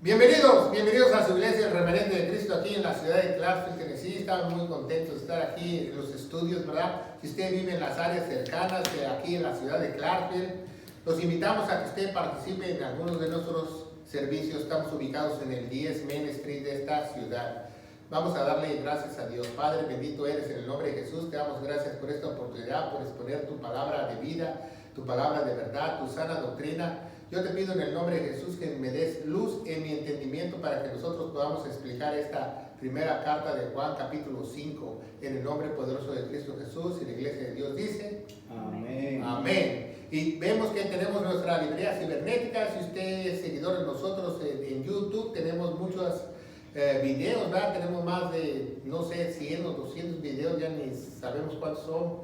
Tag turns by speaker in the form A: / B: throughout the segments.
A: Bienvenidos a su iglesia, el Remanente de Cristo, aquí en la ciudad de Clarksville, Tennessee. Estamos muy contentos de estar aquí en los estudios, ¿verdad? Si usted vive en las áreas cercanas de aquí en la ciudad de Clarksville, los invitamos a que usted participe en algunos de nuestros servicios. Estamos ubicados en el 10 Main Street de esta ciudad. Vamos a darle gracias a Dios. Padre, bendito eres en el nombre de Jesús. Te damos gracias por esta oportunidad, por exponer tu palabra de vida, tu palabra de verdad, tu sana doctrina. Yo te pido en el nombre de Jesús que me des luz en mi entendimiento para que nosotros podamos explicar esta primera carta de Juan, capítulo 5, en el nombre poderoso de Cristo Jesús. Y la iglesia de Dios dice: Amén. Amén. Y vemos que tenemos nuestra librería cibernética. Si usted es seguidor de nosotros en YouTube, tenemos muchos videos, ¿verdad? Tenemos más de, no sé, 100 o 200 videos, ya ni sabemos cuántos son.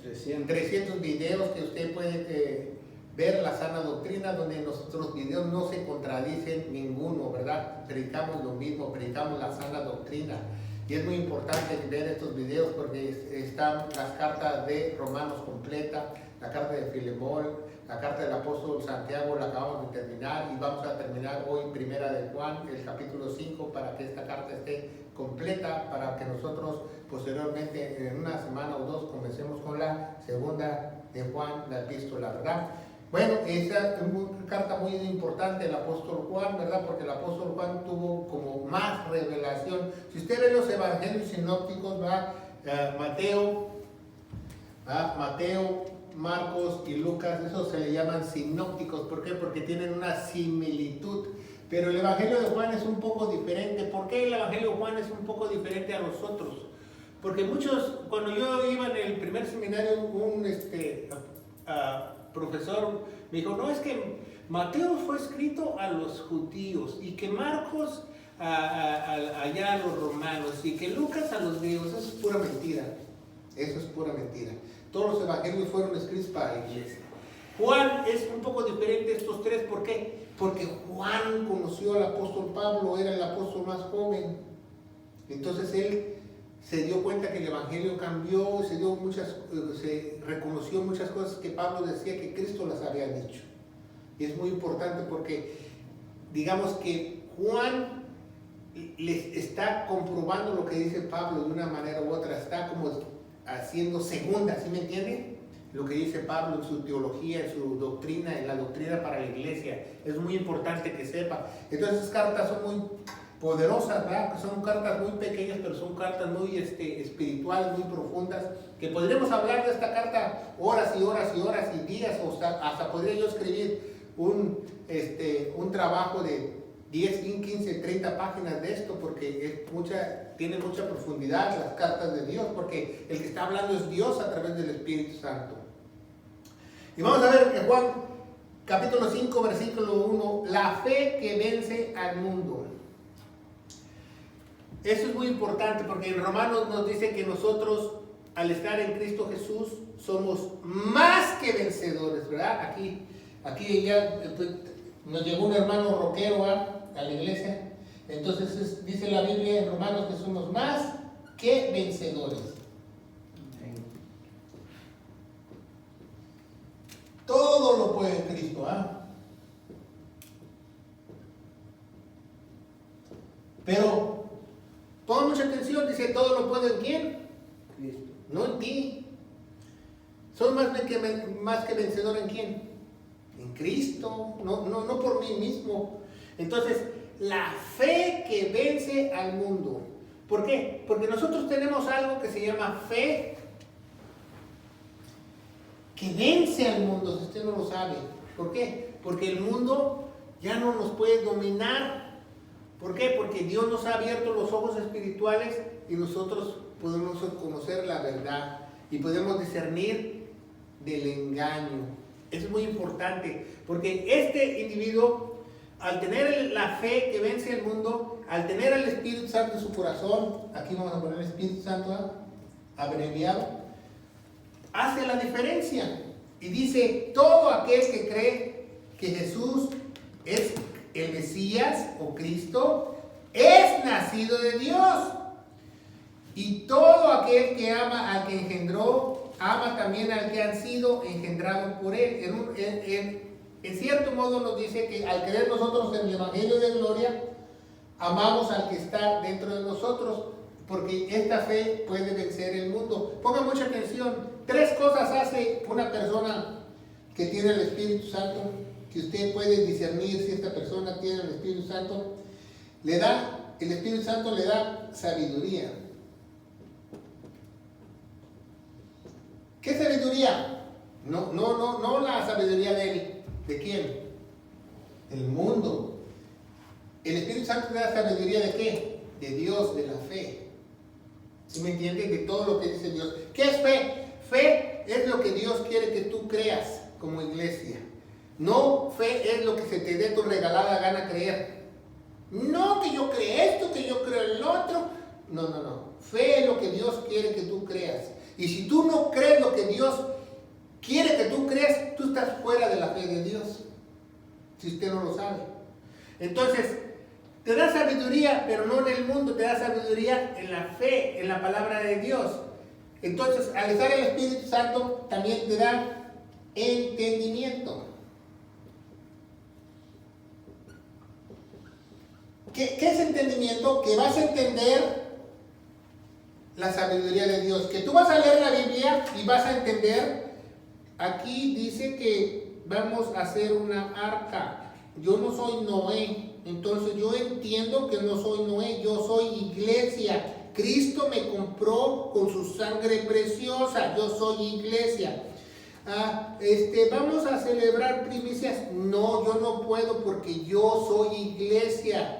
A: 300 videos que usted puede ver la sana doctrina, donde nuestros videos no se contradicen ninguno, ¿verdad? Predicamos lo mismo, predicamos la sana doctrina. Y es muy importante ver estos videos porque están las cartas de Romanos completa, la carta de Filemón, la carta del apóstol Santiago, la acabamos de terminar y vamos a terminar hoy primera de Juan, el capítulo 5, para que esta carta esté completa, para que nosotros posteriormente en una semana o dos comencemos con la segunda de Juan, la epístola, ¿verdad? Bueno, esa es una carta muy importante del apóstol Juan, ¿verdad? Porque el apóstol Juan tuvo como más revelación. Si usted ve los evangelios sinópticos, ¿verdad? Mateo, Marcos y Lucas, esos se le llaman sinópticos. ¿Por qué? Porque tienen una similitud. Pero el evangelio de Juan es un poco diferente. ¿Por qué el evangelio de Juan es un poco diferente a los otros? Porque muchos, cuando yo iba en el primer seminario, un profesor me dijo: no, es que Mateo fue escrito a los judíos y que Marcos allá a los romanos y que Lucas a los griegos. Eso es pura mentira. Eso es pura mentira. Todos los evangelios fueron escritos para la iglesia. Juan es un poco diferente de estos tres. ¿Por qué? Porque Juan conoció al apóstol Pablo, era el apóstol más joven. Entonces él se dio cuenta que el evangelio cambió, se reconoció muchas cosas que Pablo decía que Cristo las había dicho. Y es muy importante porque digamos que Juan les está comprobando lo que dice Pablo de una manera u otra, está como haciendo segunda, ¿sí me entiende? Lo que dice Pablo en su teología, en su doctrina, en la doctrina para la iglesia. Es muy importante que sepa. Entonces esas cartas son muy poderosas, ¿verdad? Son cartas muy pequeñas, pero son cartas muy espirituales, muy profundas, que podremos hablar de esta carta horas y horas y horas y días, o hasta podría yo escribir un trabajo de 10, 15, 30 páginas de esto, porque tiene mucha profundidad las cartas de Dios, porque el que está hablando es Dios a través del Espíritu Santo. Y vamos a ver en Juan capítulo 5, versículo 1, la fe que vence al mundo. Eso es muy importante porque en Romanos nos dice que nosotros, al estar en Cristo Jesús, somos más que vencedores, ¿verdad? Aquí ya nos llegó un hermano rockero a la iglesia. Entonces dice la Biblia en Romanos que somos más que vencedores. Todo lo puede Cristo, ¿ah? Pero pon mucha atención, dice: todo lo puede en quién? Cristo. No en ti. Soy más que vencedor en quién? En Cristo, no por mí mismo. Entonces, la fe que vence al mundo. ¿Por qué? Porque nosotros tenemos algo que se llama fe que vence al mundo, si usted no lo sabe. ¿Por qué? Porque el mundo ya no nos puede dominar. ¿Por qué? Porque Dios nos ha abierto los ojos espirituales y nosotros podemos conocer la verdad y podemos discernir del engaño. Es muy importante porque este individuo, al tener la fe que vence el mundo, al tener al Espíritu Santo en su corazón, aquí vamos a poner el Espíritu Santo abreviado, hace la diferencia y dice: todo aquel que cree que Jesús es el Mesías o Cristo es nacido de Dios, y todo aquel que ama al que engendró ama también al que han sido engendrados por él. en cierto modo nos dice que al creer nosotros en el Evangelio de Gloria, amamos al que está dentro de nosotros, porque esta fe puede vencer el mundo. Ponga mucha atención. 3 cosas hace una persona que tiene el Espíritu Santo, que usted puede discernir si esta persona tiene el Espíritu Santo. El Espíritu Santo le da sabiduría. ¿Qué sabiduría? No la sabiduría de él. ¿De quién? El mundo. El Espíritu Santo le da sabiduría ¿de qué? De Dios, de la fe. ¿Sí me entienden? De todo lo que dice Dios. ¿Qué es fe? Fe es lo que Dios quiere que tú creas como iglesia. No fe es lo que se te dé tu regalada gana creer. No que yo creo esto, que yo creo el otro. No. Fe es lo que Dios quiere que tú creas. Y si tú no crees lo que Dios quiere que tú creas, tú estás fuera de la fe de Dios. Si usted no lo sabe. Entonces, te da sabiduría, pero no en el mundo, te da sabiduría en la fe, en la palabra de Dios. Entonces, al estar el Espíritu Santo, también te da entendimiento. ¿Qué es entendimiento? Que vas a entender la sabiduría de Dios. Que tú vas a leer la Biblia y vas a entender. Aquí dice que vamos a hacer una arca. Yo no soy Noé. Entonces yo entiendo que no soy Noé, yo soy iglesia. Cristo me compró con su sangre preciosa, yo soy iglesia. Vamos a celebrar primicias. No, yo no puedo porque yo soy iglesia.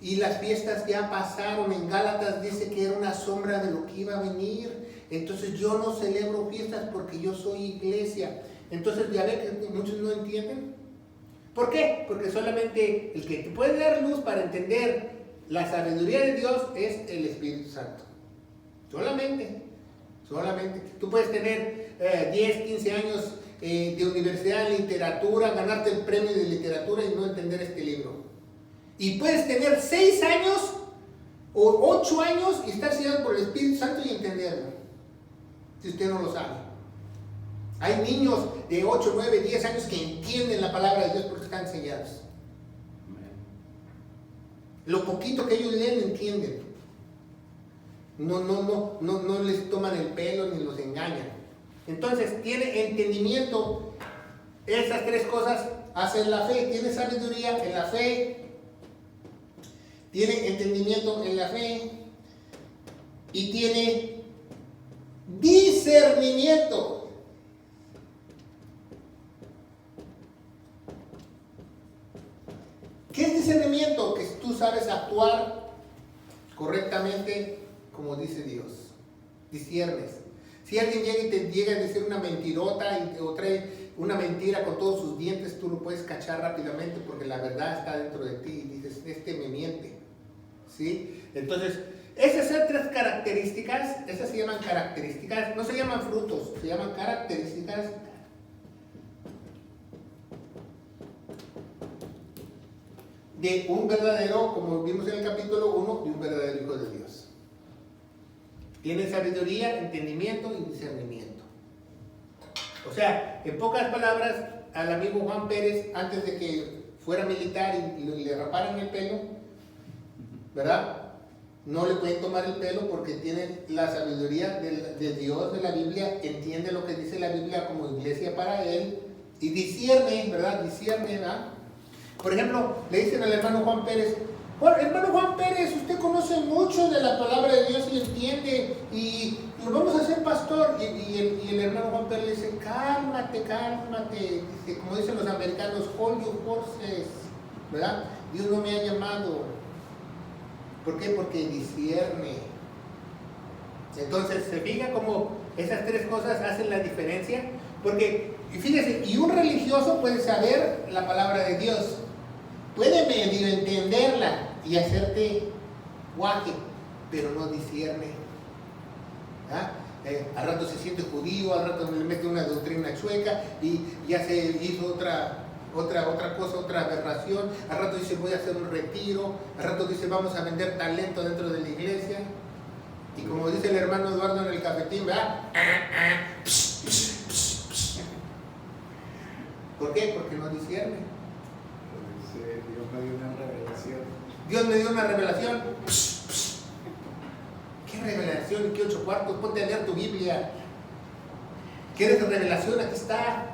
A: Y las fiestas ya pasaron. En Gálatas dice que era una sombra de lo que iba a venir. Entonces yo no celebro fiestas porque yo soy iglesia. Entonces ya ve que muchos no entienden. ¿Por qué? Porque solamente el que te puede dar luz para entender la sabiduría de Dios es el Espíritu Santo. Solamente. Tú puedes tener 10, 15 años de universidad en literatura, ganarte el premio de literatura y no entender este libro. Y puedes tener 6 años o 8 años y estar sellado por el Espíritu Santo y entenderlo. Si usted no lo sabe. Hay niños de 8, 9, 10 años que entienden la palabra de Dios porque están sellados. Lo poquito que ellos leen entienden. No les toman el pelo ni los engañan. Entonces, tiene entendimiento. Esas 3 cosas hacen la fe. Tiene sabiduría en la fe. Tiene entendimiento en la fe. Y tiene discernimiento. ¿Qué es discernimiento? Que tú sabes actuar correctamente como dice Dios. Disciernes. Si alguien llega y te llega a decir una mentirota o trae una mentira con todos sus dientes, tú lo puedes cachar rápidamente porque la verdad está dentro de ti y dices, este me miente. ¿Sí? Entonces, esas son 3 características, esas se llaman características, no se llaman frutos, se llaman características de un verdadero, como vimos en el capítulo 1, de un verdadero hijo de Dios. Tiene sabiduría, entendimiento y discernimiento. O sea, en pocas palabras, al amigo Juan Pérez, antes de que fuera militar y le raparan el pelo, ¿verdad? No le pueden tomar el pelo porque tiene la sabiduría de Dios, de la Biblia, entiende lo que dice la Biblia como iglesia para él y discierne, ¿verdad? ¿Verdad? Por ejemplo, le dicen al hermano Juan Pérez, bueno, hermano Juan Pérez, usted conoce mucho de la palabra de Dios y entiende, y lo vamos a hacer pastor. Y el hermano Juan Pérez le dice, cálmate. Dice, como dicen los americanos, hold your horses, ¿verdad? Dios no me ha llamado. ¿Por qué? Porque discierne. Entonces, se fija cómo esas 3 cosas hacen la diferencia. Porque, y fíjese, y un religioso puede saber la palabra de Dios, puede medio entenderla y hacerte guaje, pero no discierne. Al rato se siente judío, al rato le mete una doctrina chueca y ya se hizo otra cosa, otra aberración. Al rato dice voy a hacer un retiro, al rato dice vamos a vender talento dentro de la iglesia. Y como dice el hermano Eduardo en el cafetín, ¿verdad? ¿Por qué? Porque no discierne.
B: Dios me dio una revelación.
A: Dios me dio una revelación. ¿Qué revelación y qué 8 cuartos? Ponte a leer tu Biblia. ¿Quieres revelación? Aquí está.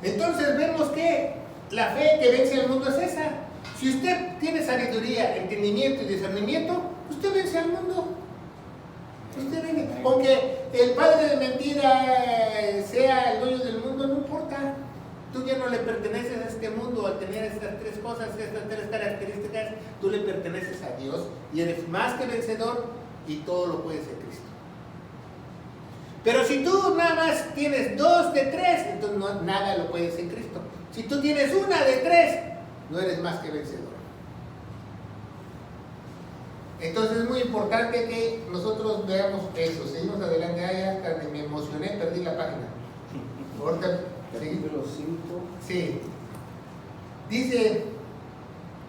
A: Entonces vemos que la fe que vence al mundo es esa. Si usted tiene sabiduría, entendimiento y discernimiento, usted vence al mundo. Usted vence. Aunque el padre de mentira sea el dueño del mundo, no importa. Tú ya no le perteneces a este mundo. Al tener estas 3 cosas, estas 3 características, tú le perteneces a Dios y eres más que vencedor y todo lo puedes en Cristo. Pero si tú nada más tienes 2 de 3, entonces nada lo puedes en Cristo. Si tú tienes 1 de 3, no eres más que vencedor. Entonces es muy importante que nosotros veamos eso. Seguimos adelante. Hasta me emocioné, perdí la página. Ahorita,
B: Capítulo 5.
A: sí. Dice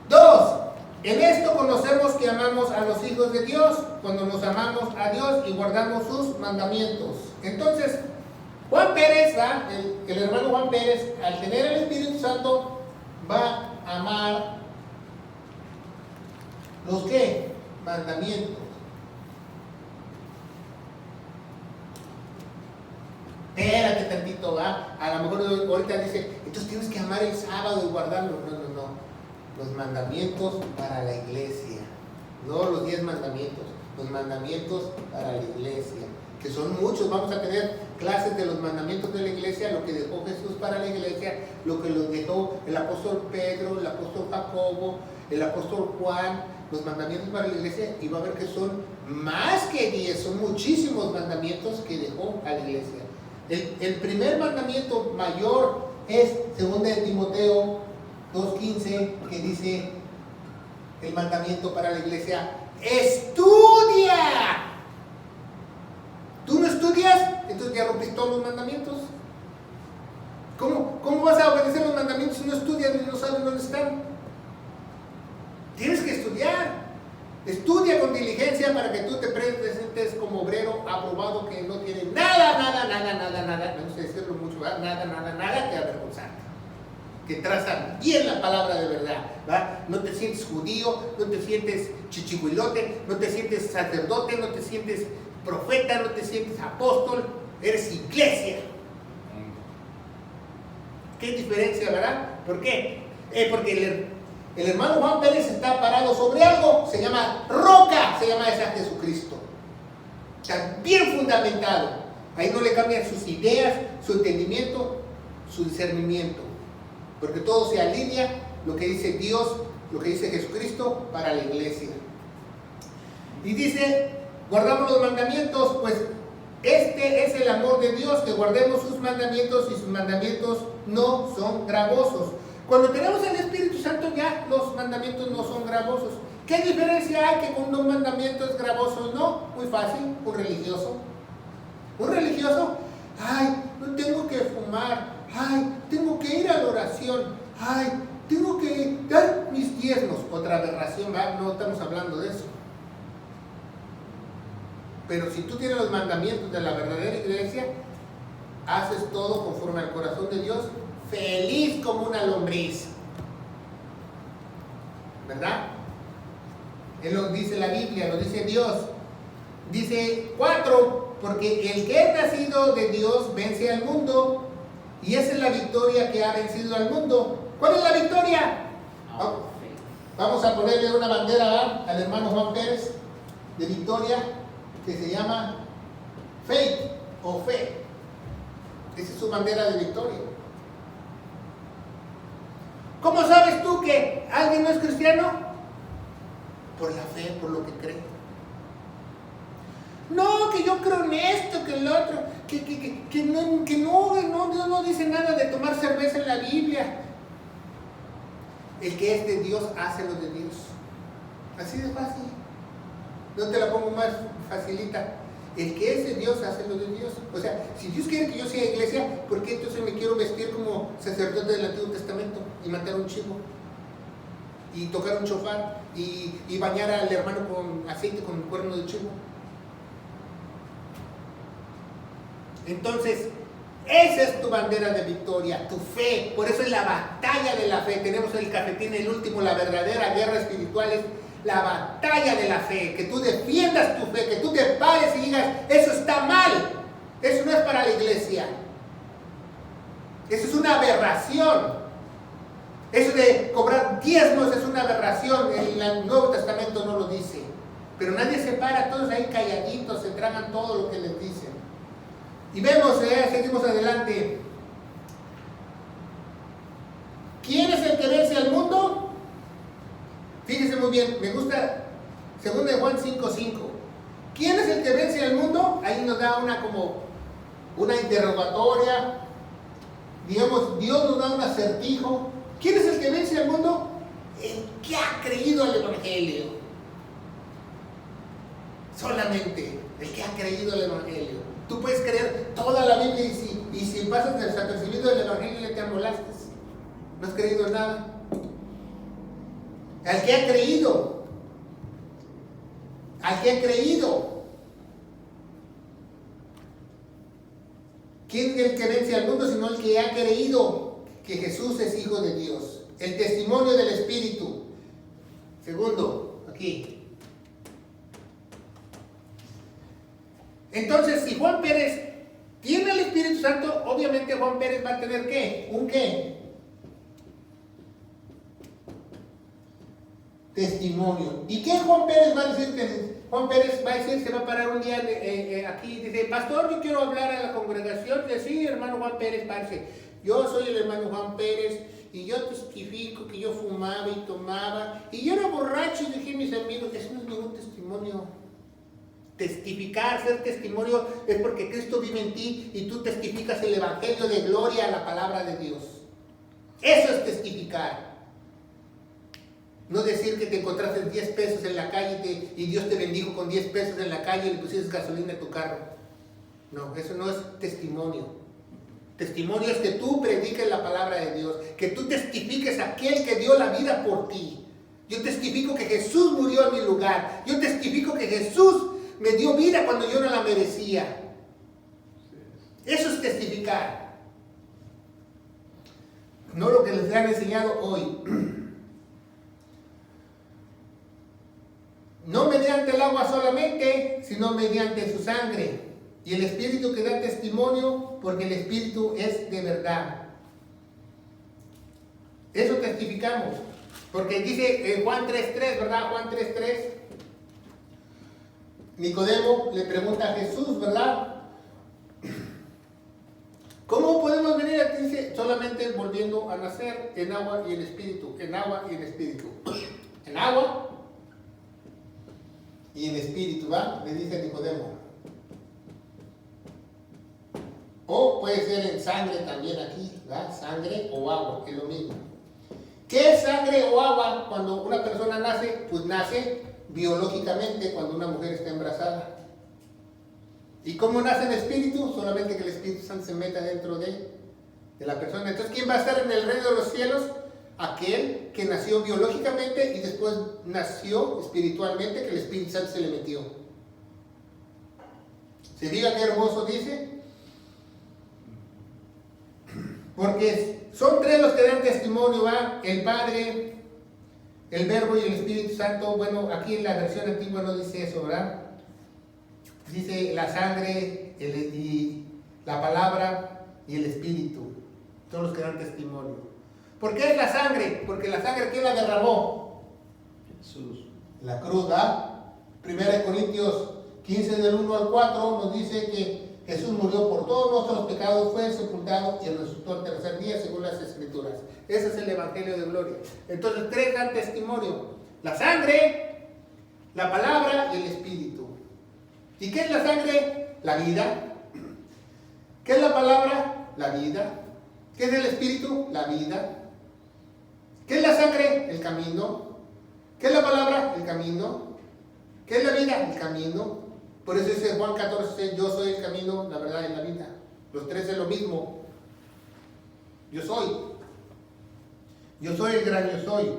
A: 2. En esto conocemos que amamos a los hijos de Dios, cuando nos amamos a Dios y guardamos sus mandamientos. Entonces, Juan Pérez, el hermano Juan Pérez, al tener el Espíritu Santo, va a amar los ¿qué? Mandamientos. Espérate tantito, ¿va? A lo mejor ahorita dice, entonces tienes que amar el sábado y guardarlo. No. Los mandamientos para la iglesia, no los 10 mandamientos, los mandamientos para la iglesia, que son muchos. Vamos a tener clases de los mandamientos de la iglesia, lo que dejó Jesús para la iglesia, lo que los dejó el apóstol Pedro, el apóstol Jacobo, el apóstol Juan, los mandamientos para la iglesia, y va a ver que son más que 10, son muchísimos mandamientos que dejó a la iglesia. El primer mandamiento mayor es 2 de Timoteo 2:15, que dice el mandamiento para la iglesia: ¡estudia! ¿Tú no estudias? Entonces ya rompiste todos los mandamientos. ¿Cómo vas a obedecer los mandamientos si no estudias y no sabes dónde están? Tienes que estudiar. Estudia con diligencia para que tú te presentes como obrero aprobado, que no tiene nada, no sé decirlo mucho, nada que avergonzarte, que trazan bien la palabra de verdad, ¿va? No te sientes judío, no te sientes chichihuilote, no te sientes sacerdote, no te sientes profeta, no te sientes apóstol, eres iglesia. ¿Qué diferencia, verdad? ¿Por qué? Porque el hermano Juan Pérez está parado sobre algo, se llama roca, se llama esa Jesucristo. Está bien fundamentado. Ahí no le cambian sus ideas, su entendimiento, su discernimiento. Porque todo se alinea lo que dice Dios, lo que dice Jesucristo para la iglesia. Y dice, guardamos los mandamientos, pues este es el amor de Dios, que guardemos sus mandamientos, y sus mandamientos no son gravosos. Cuando tenemos el Espíritu Santo, ya los mandamientos no son gravosos. ¿Qué diferencia hay que cuando un mandamiento es gravoso? No, muy fácil. Un religioso, ay, no tengo que fumar, ay, tengo que ir a la oración, ay, tengo que dar mis diezmos. Otra aberración, ¿verdad? No estamos hablando de eso. Pero si tú tienes los mandamientos de la verdadera iglesia, haces todo conforme al corazón de Dios, feliz como una lombriz, ¿verdad? Él lo dice la Biblia, lo dice Dios. Dice 4, porque el que es nacido de Dios vence al mundo, y esa es la victoria que ha vencido al mundo. ¿Cuál es la victoria? Vamos a ponerle una bandera al hermano Juan Pérez de victoria, que se llama faith o fe. Esa es su bandera de victoria. ¿Cómo sabes tú que alguien no es cristiano? Por la fe, por lo que cree. No, que yo creo en esto, que el otro, que no, Dios no dice nada de tomar cerveza en la Biblia. El que es de Dios hace lo de Dios. Así de fácil. No te la pongo más facilita. El que es de Dios hace lo de Dios. O sea, si Dios quiere que yo sea iglesia, ¿por qué entonces me quiero vestir como sacerdote del Antiguo Testamento y matar un chivo? Y tocar un shofar y bañar al hermano con aceite con un cuerno de chivo. Entonces, Esa es tu bandera de victoria, tu fe. Por eso es la batalla de la fe. Tenemos el cafetín, el último, la verdadera guerra espiritual es la batalla de la fe. Que tú defiendas tu fe, que tú te pares y digas, eso está mal. Eso no es para la iglesia. Eso es una aberración. Eso de cobrar diezmos es una aberración. El Nuevo Testamento no lo dice. Pero nadie se para, todos ahí calladitos, se tragan todo lo que les dicen. Y vemos, seguimos adelante. ¿Quién es el que vence al mundo? Fíjese muy bien, me gusta 2 Juan 5:5. ¿Quién es el que vence al mundo? Ahí nos da una interrogatoria. Digamos, Dios nos da un acertijo. ¿Quién es el que vence al mundo? El que ha creído al Evangelio. Solamente el que ha creído al Evangelio. Tú puedes creer toda la Biblia y si pasas desapercibido del Evangelio ya te amolaste. No has creído en nada. Al que ha creído. Al que ha creído. ¿Quién es el que vence al mundo sino el que ha creído que Jesús es Hijo de Dios? El testimonio del Espíritu. Segundo, aquí. Entonces, si Juan Pérez tiene el Espíritu Santo, obviamente Juan Pérez va a tener ¿qué? ¿Un qué? Testimonio. ¿Y qué Juan Pérez va a decir? Juan Pérez va a decir, se va a parar un día aquí y dice, pastor, yo quiero hablar a la congregación. Dice, sí, hermano Juan Pérez, parce. Yo soy el hermano Juan Pérez y yo testifico que yo fumaba y tomaba y yo era borracho y dije a mis amigos, eso no es ningún testimonio. Testificar, ser testimonio es porque Cristo vive en ti y tú testificas el Evangelio de gloria a la palabra de Dios. Eso es testificar. No decir que te encontraste 10 pesos en la calle y Dios te bendijo con 10 pesos en la calle y le pusiste gasolina a tu carro. No, eso no es testimonio. Testimonio es que tú prediques la palabra de Dios, que tú testifiques a aquel que dio la vida por ti. Yo testifico que Jesús murió en mi lugar. Yo testifico que Jesús me dio vida cuando yo no la merecía. Eso es testificar. No lo que les han enseñado hoy. No mediante el agua solamente, sino mediante su sangre. Y el Espíritu que da testimonio, porque el Espíritu es de verdad. Eso testificamos. Porque dice en Juan 3:3, ¿verdad? Juan 3:3. Nicodemo le pregunta a Jesús, ¿verdad? ¿Cómo podemos venir a ti? Dice, solamente volviendo a nacer en agua y en espíritu. En agua y en espíritu. En agua y en espíritu, ¿va? Le dice Nicodemo. O puede ser en sangre también aquí, ¿verdad? Sangre o agua, es lo mismo. ¿Qué es sangre o agua cuando una persona nace? Pues nace biológicamente cuando una mujer está embarazada. ¿Y cómo nace el espíritu? Solamente que el Espíritu Santo se meta dentro de la persona. Entonces, ¿quién va a estar en el reino de los cielos? Aquel que nació biológicamente y después nació espiritualmente, que el Espíritu Santo se le metió. ¿Se diga qué hermoso dice? Porque son tres los que dan testimonio, ¿va? El Padre, el Verbo y el Espíritu Santo. Bueno, aquí en la versión antigua no dice eso, ¿verdad? Dice la sangre y la palabra y el Espíritu. Son los que dan testimonio. ¿Por qué es la sangre? Porque la sangre, ¿quién la derramó?
B: Jesús.
A: La cruz, ¿verdad? 1 Corintios 15 del 1 al 4 nos dice que Jesús murió por todos nuestros pecados, fue sepultado y resucitó al tercer día según las Escrituras. Ese es el Evangelio de gloria. Entonces, tres dan testimonio. La sangre, la palabra y el Espíritu. ¿Y qué es la sangre? La vida. ¿Qué es la palabra? La vida. ¿Qué es el Espíritu? La vida. ¿Qué es la sangre? El camino. ¿Qué es la palabra? El camino. ¿Qué es la vida? El camino. Por eso dice Juan 14, yo soy el camino, la verdad y la vida. Los tres es lo mismo. Yo soy. Yo soy el gran yo soy.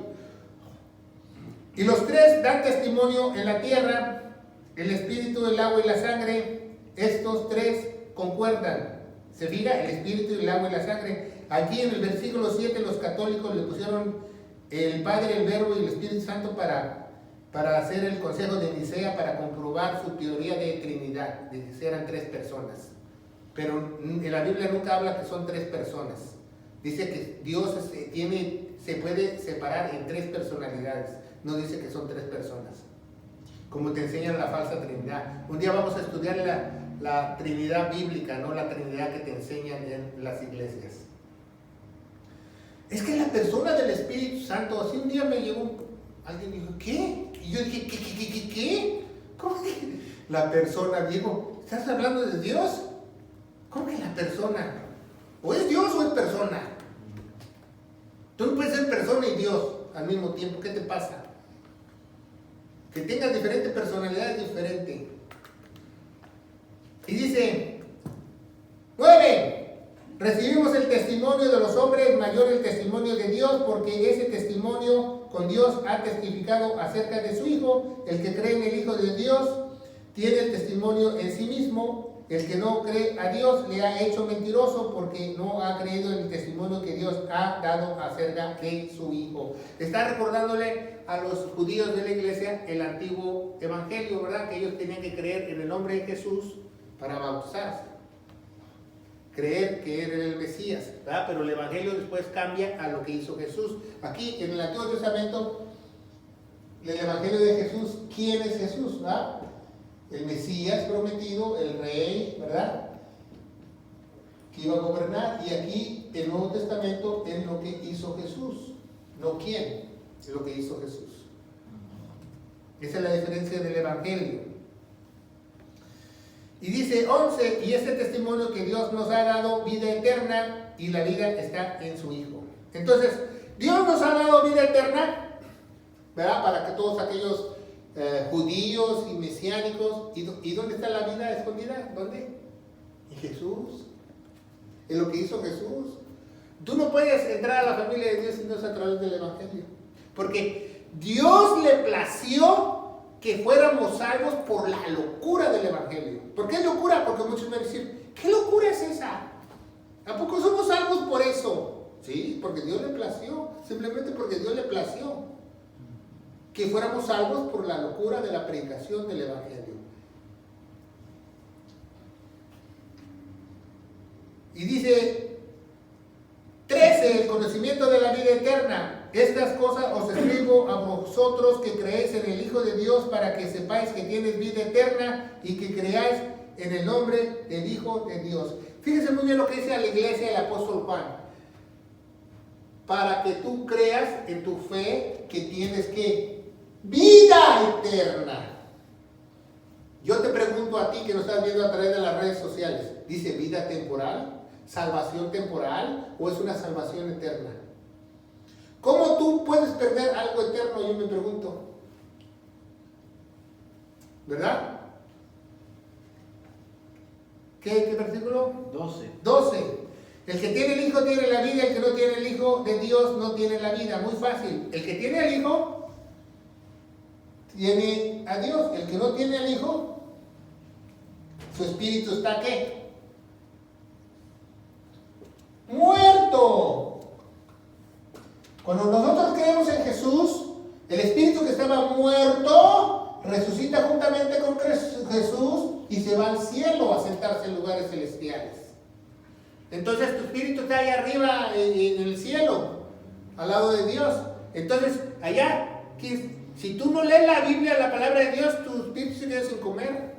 A: Y los tres dan testimonio en la tierra. El espíritu, el agua y la sangre. Estos tres concuerdan. Se fija, el espíritu, el agua y la sangre. Aquí en el versículo 7 los católicos le pusieron el Padre, el Verbo y el Espíritu Santo para hacer el consejo de Nicea, para comprobar su teoría de Trinidad, de que eran 3 personas. Pero en la Biblia nunca habla que son 3 personas. Dice que Dios se puede separar en 3 personalidades. No dice que son 3 personas, como te enseñan la falsa Trinidad. Un día vamos a estudiar la Trinidad bíblica, no la Trinidad que te enseñan en las iglesias. Es que la persona del Espíritu Santo, así un día me llegó, alguien dijo, ¿qué? Y yo dije, ¿qué? ¿Cómo que la persona? Digo, ¿estás hablando de Dios? ¿Cómo que la persona? ¿O es Dios o es persona? Tú no puedes ser persona y Dios al mismo tiempo. ¿Qué te pasa? Que tengas diferente personalidad es diferente. Y dice, 9. Recibimos el testimonio de los hombres, mayor el testimonio de Dios, porque ese testimonio con Dios ha testificado acerca de su Hijo. El que cree en el Hijo de Dios tiene el testimonio en sí mismo. El que no cree a Dios le ha hecho mentiroso, porque no ha creído en el testimonio que Dios ha dado acerca de su Hijo. Está recordándole a los judíos de la iglesia el antiguo evangelio, ¿verdad? Que ellos tenían que creer en el nombre de Jesús para bautizarse. Creer que era el Mesías, ¿verdad? Pero el evangelio después cambia a lo que hizo Jesús. Aquí en el Antiguo Testamento, el evangelio de Jesús, ¿quién es Jesús? ¿Verdad? El Mesías prometido, el rey, ¿verdad? Que iba a gobernar. Y aquí el Nuevo Testamento es lo que hizo Jesús, no quién, es lo que hizo Jesús. Esa es la diferencia del evangelio. Y dice 11, y este testimonio que Dios nos ha dado vida eterna, y la vida está en su Hijo. Entonces, Dios nos ha dado vida eterna, ¿verdad? Para que todos aquellos judíos y mesiánicos, ¿y dónde está la vida escondida? ¿Dónde? En Jesús. En lo que hizo Jesús. Tú no puedes entrar a la familia de Dios si no es a través del evangelio. Porque Dios le plació que fuéramos salvos por la locura del evangelio. ¿Por qué locura? Porque muchos me dicen, ¿qué locura es esa? ¿A poco somos salvos por eso? Sí, porque Dios le plació, simplemente porque Dios le plació que fuéramos salvos por la locura de la predicación del evangelio. Y dice 13, el conocimiento de la vida eterna. Estas cosas os escribo a vosotros que creéis en el Hijo de Dios, para que sepáis que tienes vida eterna y que creáis en el nombre del Hijo de Dios. Fíjense muy bien lo que dice a la iglesia el apóstol Juan. Para que tú creas en tu fe que tienes que vida eterna. Yo te pregunto a ti que nos estás viendo a través de las redes sociales, ¿dice vida temporal? ¿Salvación temporal? ¿O es una salvación eterna? ¿Cómo tú puedes perder algo eterno? Yo me pregunto. ¿Verdad? ¿Qué versículo? 12. El que tiene el Hijo tiene la vida, el que no tiene el Hijo de Dios no tiene la vida. Muy fácil. El que tiene al Hijo tiene a Dios. El que no tiene al Hijo, su espíritu está ¿qué? Muerto. Cuando nosotros creemos en Jesús, el espíritu que estaba muerto resucita juntamente con Jesús y se va al cielo a sentarse en lugares celestiales. Entonces tu espíritu está ahí arriba en el cielo, al lado de Dios. Entonces allá, si tú no lees la Biblia, la palabra de Dios, tu espíritu se queda sin comer.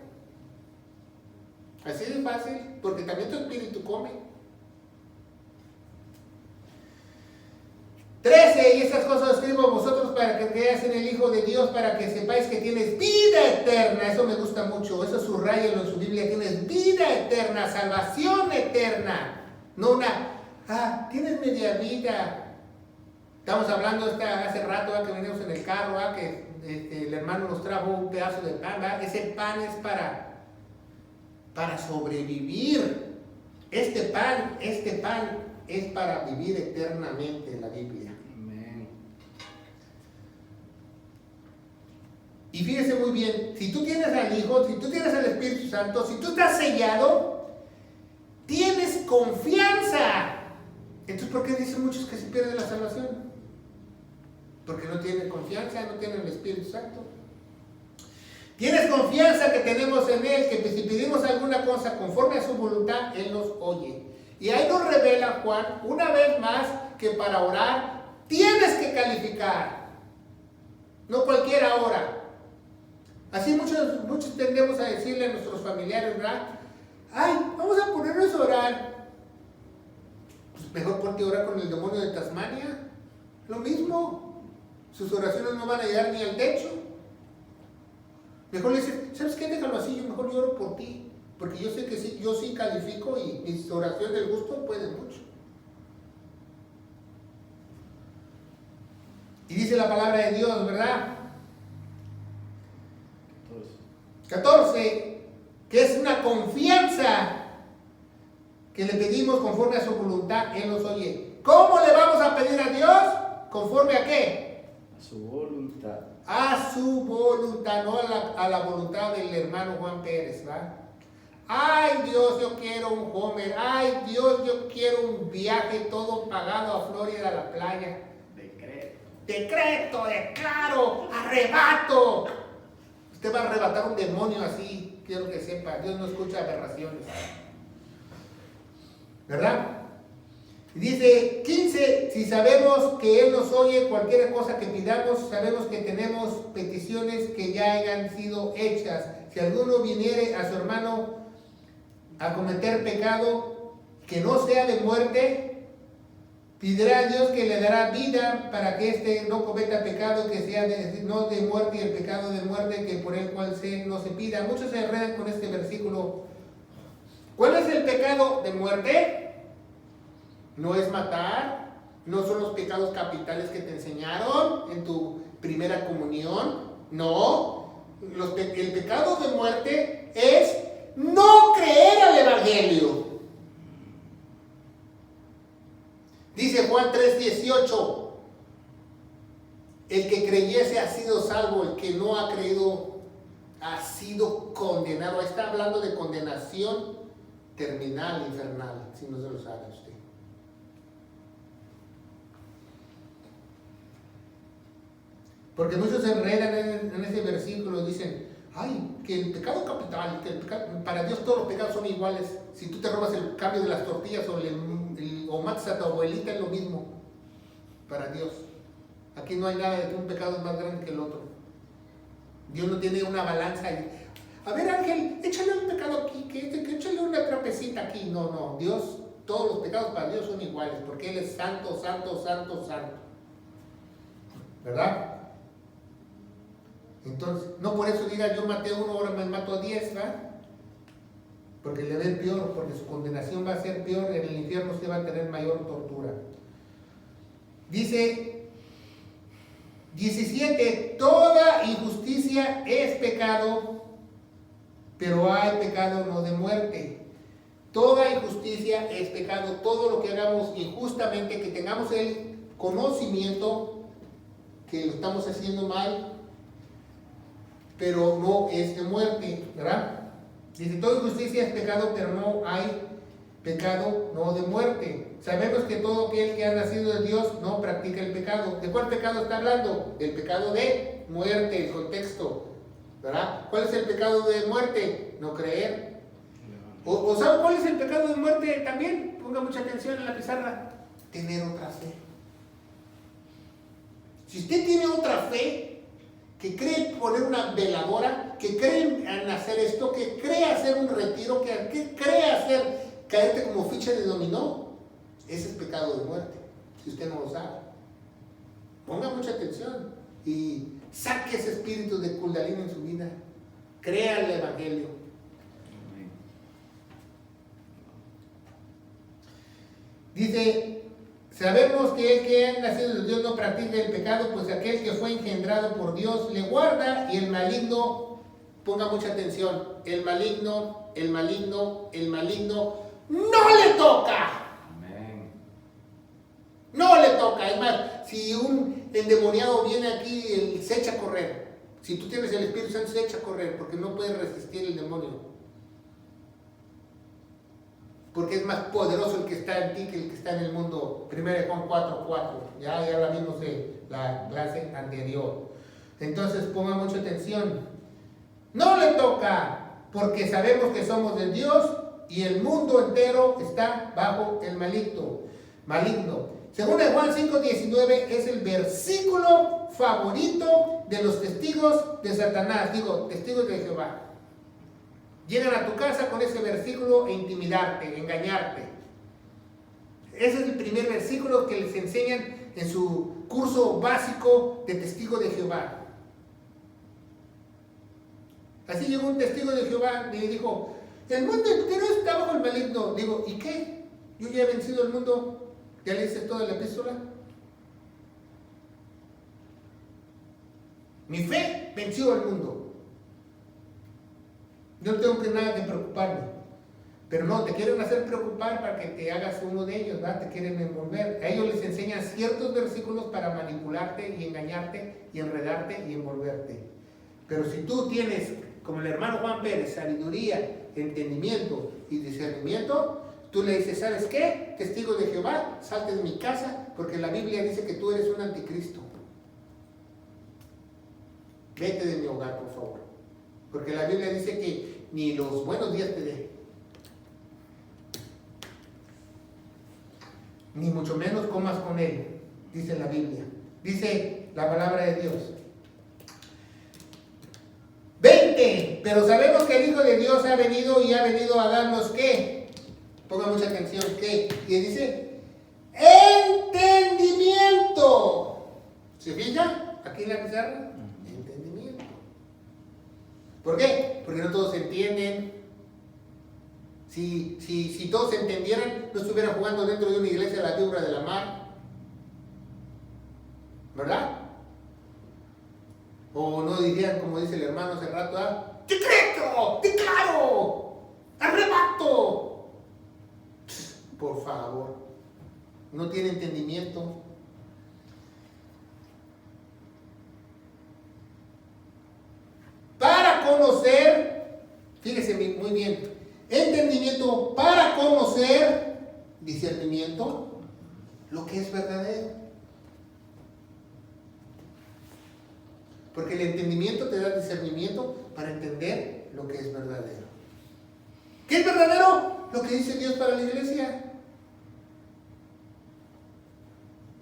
A: Así de fácil, porque también tu espíritu come. 13, y estas cosas escribo a vosotros para que creáis en el Hijo de Dios, para que sepáis que tienes vida eterna. Eso me gusta mucho, eso subrayalo en su Biblia. Tienes vida eterna, salvación eterna. No tienes media vida. Estamos hablando hace rato que venimos en el carro, que el hermano nos trajo un pedazo de pan. Ese pan es para sobrevivir. Este pan es para vivir eternamente en la Biblia.
B: Amén.
A: Y fíjese muy bien, si tú tienes al Hijo, si tú tienes al Espíritu Santo, si tú estás sellado, tienes confianza. Entonces, ¿por qué dicen muchos que se pierde la salvación? Porque no tienen confianza, no tienen el Espíritu Santo. Tienes confianza que tenemos en Él, que si pedimos alguna cosa conforme a su voluntad, Él nos oye. Y ahí nos revela Juan, una vez más, que para orar tienes que calificar. No cualquiera ora. Así muchos tendemos a decirle a nuestros familiares, ¿verdad? Ay, vamos a ponernos a orar. Pues mejor ponte a orar con el demonio de Tasmania. Lo mismo. Sus oraciones no van a llegar ni al techo. Mejor le dices, ¿sabes qué? Déjalo así, yo mejor lloro por ti. Porque yo sé que sí, yo sí califico y mis oraciones del gusto pueden mucho. Y dice la palabra de Dios, ¿verdad? 14, que es una confianza que le pedimos conforme a su voluntad, Él nos oye. ¿Cómo le vamos a pedir a Dios? ¿Conforme a qué?
B: A su voluntad.
A: A su voluntad, no a la voluntad del hermano Juan Pérez, ¿va? Ay Dios, yo quiero un Homer. Ay Dios, yo quiero un viaje todo pagado a Florida, a la playa. Decreto, declaro, arrebato. Usted va a arrebatar un demonio así, quiero que sepa. Dios no escucha aberraciones. ¿Verdad? Dice 15, si sabemos que Él nos oye cualquier cosa que pidamos, sabemos que tenemos peticiones que ya hayan sido hechas. Si alguno viniere a su hermano a cometer pecado que no sea de muerte, pedirá a Dios que le dará vida para que éste no cometa pecado que sea no de muerte, y el pecado de muerte que por el cual no se pida. Muchos se enredan con este versículo. ¿Cuál es el pecado de muerte? No es matar, no son los pecados capitales que te enseñaron en tu primera comunión, no. El pecado de muerte es no creer al Evangelio. Dice Juan 3:18, el que creyese ha sido salvo, el que no ha creído ha sido condenado. Ahí está hablando de condenación terminal, infernal, si no se lo sabe usted. Porque muchos se enredan en ese versículo, dicen, ay, que el pecado capital, para Dios todos los pecados son iguales. Si tú te robas el cambio de las tortillas o matas a tu abuelita, es lo mismo para Dios. Aquí no hay nada de que un pecado es más grande que el otro. Dios no tiene una balanza. A ver, Ángel, échale un pecado aquí, que échale una trapecita aquí. No, Dios, todos los pecados para Dios son iguales, porque Él es santo, santo, santo, santo. ¿Verdad? Entonces, no por eso diga yo maté a uno, ahora me mato a 10, ¿verdad? Porque le ven peor, porque su condenación va a ser peor, en el infierno usted va a tener mayor tortura. Dice 17, toda injusticia es pecado, pero hay pecado no de muerte. Toda injusticia es pecado, todo lo que hagamos injustamente, que tengamos el conocimiento que lo estamos haciendo mal, pero no es de muerte, ¿verdad? Dice, toda injusticia es pecado, pero no hay pecado no de muerte. Sabemos que todo aquel que ha nacido de Dios no practica el pecado. ¿De cuál pecado está hablando? Del pecado de muerte, el contexto, ¿verdad? ¿Cuál es el pecado de muerte? No creer. ¿O sabe cuál es el pecado de muerte también? Ponga mucha atención en la pizarra. Tener otra fe. Si usted tiene otra fe, que cree poner una veladora, que cree en hacer esto, que cree hacer un retiro, que cree hacer caerte como ficha de dominó, ese es pecado de muerte, si usted no lo sabe. Ponga mucha atención y saque ese espíritu de Kundalini en su vida. Crea el Evangelio. Dice, sabemos que el que ha nacido de Dios no practica el pecado, pues aquel que fue engendrado por Dios le guarda, y el maligno, ponga mucha atención, el maligno no le toca.
B: Amén.
A: No le toca. Es más, si un endemoniado viene aquí, él se echa a correr. Si tú tienes el Espíritu Santo, se echa a correr, porque no puede resistir el demonio. porque es más poderoso el que está en ti que el que está en el mundo. 1 Juan 4:4, ya la vimos en la clase anterior. Entonces pongan mucha atención. No le toca, porque sabemos que somos de Dios y el mundo entero está bajo el maligno. Según Juan 5:19 es el versículo favorito de los testigos de Satanás, testigos de Jehová. Llegan a tu casa con ese versículo e intimidarte, engañarte. Ese es el primer versículo que les enseñan en su curso básico de testigo de Jehová. Así llegó un testigo de Jehová y le dijo, el mundo entero está bajo el maligno. Digo, ¿y qué? Yo ya he vencido el mundo. ¿Ya le hice toda la epístola? Mi fe venció al mundo. No tengo que nada que preocuparme. Pero no, te quieren hacer preocupar para que te hagas uno de ellos, ¿verdad? Te quieren envolver. A ellos les enseñan ciertos versículos para manipularte y engañarte y enredarte y envolverte. Pero si tú tienes, como el hermano Juan Pérez, sabiduría, entendimiento y discernimiento, tú le dices, ¿sabes qué? Testigo de Jehová, salte de mi casa, porque la Biblia dice que tú eres un anticristo. Vete de mi hogar, por favor. Porque la Biblia dice que ni los buenos días te dé, ni mucho menos comas con él, dice la Biblia. Dice la palabra de Dios. 20. Pero sabemos que el Hijo de Dios ha venido y ha venido a darnos ¿qué? Ponga mucha atención, ¿qué? Y dice, entendimiento. ¿Se fija? Aquí en la pizarra. Entendimiento. ¿Por qué? Porque no todos entienden. Si todos entendieran, no estuvieran jugando dentro de una iglesia a la víbora de la mar. ¿Verdad? O no dirían, como dice el hermano hace rato, ¡decreto! ¡Declaro! ¡Arrebato! Por favor. No tiene entendimiento. Para conocer, fíjese muy bien, entendimiento para conocer, discernimiento, lo que es verdadero. Porque el entendimiento te da discernimiento para entender lo que es verdadero. ¿Qué es verdadero? Lo que dice Dios para la iglesia.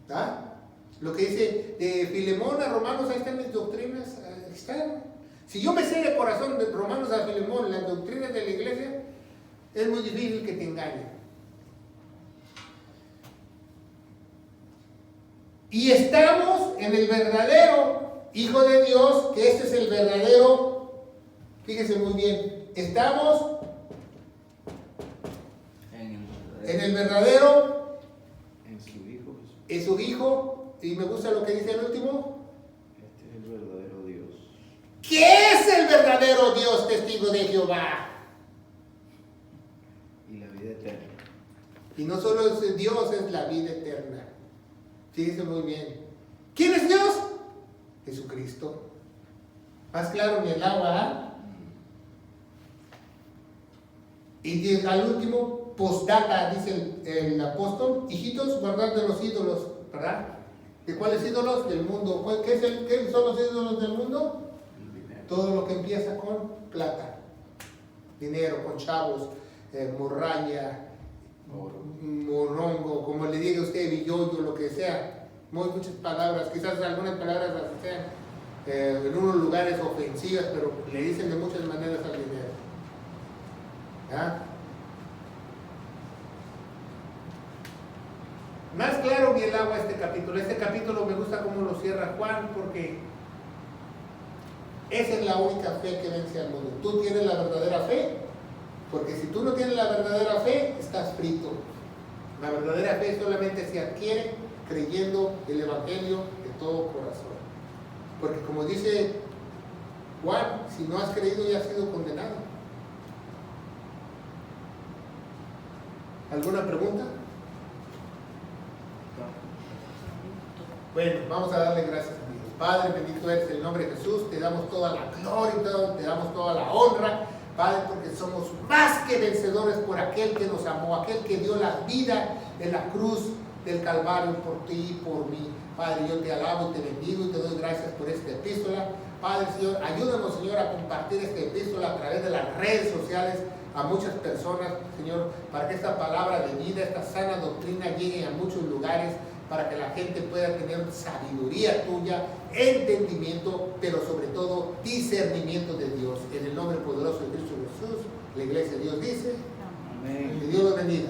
A: ¿Ah? Lo que dice de Filemón a Romanos, ahí están mis doctrinas, ahí están. Si yo me sé de corazón de Romanos a Filemón, las doctrinas de la iglesia, es muy difícil que te engañen. Y estamos en el verdadero Hijo de Dios, que este es el verdadero, fíjese muy bien, estamos en el verdadero, en su Hijo, y me gusta lo que dice el último.
B: Este es el verdadero Dios.
A: ¿Qué es el verdadero Dios, testigo de Jehová?
B: Y la vida eterna.
A: Y no solo es Dios, es la vida eterna. Fíjese muy bien. ¿Quién es Dios? Jesucristo. Más claro ni el agua. Y al último, postdata, dice el apóstol, hijitos, guardad de los ídolos, ¿verdad? ¿De cuáles ídolos? Del mundo. ¿Qué son los ídolos del mundo? Todo lo que empieza con plata, dinero, con chavos, morralla, morongo, como le diga usted, billoyo, lo que sea. Muchas palabras, quizás algunas palabras sean en unos lugares ofensivas, pero le dicen de muchas maneras al dinero. ¿Ah? Más claro que el agua este capítulo. Este capítulo me gusta cómo lo cierra Juan, porque esa es la única fe que vence al mundo. Tú tienes la verdadera fe, porque si tú no tienes la verdadera fe, estás frito. La verdadera fe solamente se adquiere creyendo el Evangelio de todo corazón. Porque como dice Juan, si no has creído ya has sido condenado. ¿Alguna pregunta? Bueno, vamos a darle gracias a Dios. Padre, bendito eres el nombre de Jesús. Te damos toda la gloria, te damos toda la honra. Padre, porque somos más que vencedores por aquel que nos amó, aquel que dio la vida en la cruz del Calvario por ti y por mí. Padre, yo te alabo y te bendigo y te doy gracias por esta epístola. Padre, Señor, ayúdanos, Señor, a compartir esta epístola a través de las redes sociales a muchas personas, Señor, para que esta palabra de vida, esta sana doctrina llegue a muchos lugares, para que la gente pueda tener sabiduría tuya, entendimiento, pero sobre todo discernimiento de Dios. En el nombre poderoso de Cristo Jesús, la iglesia de Dios dice,
B: Amén.
A: que Dios los bendiga.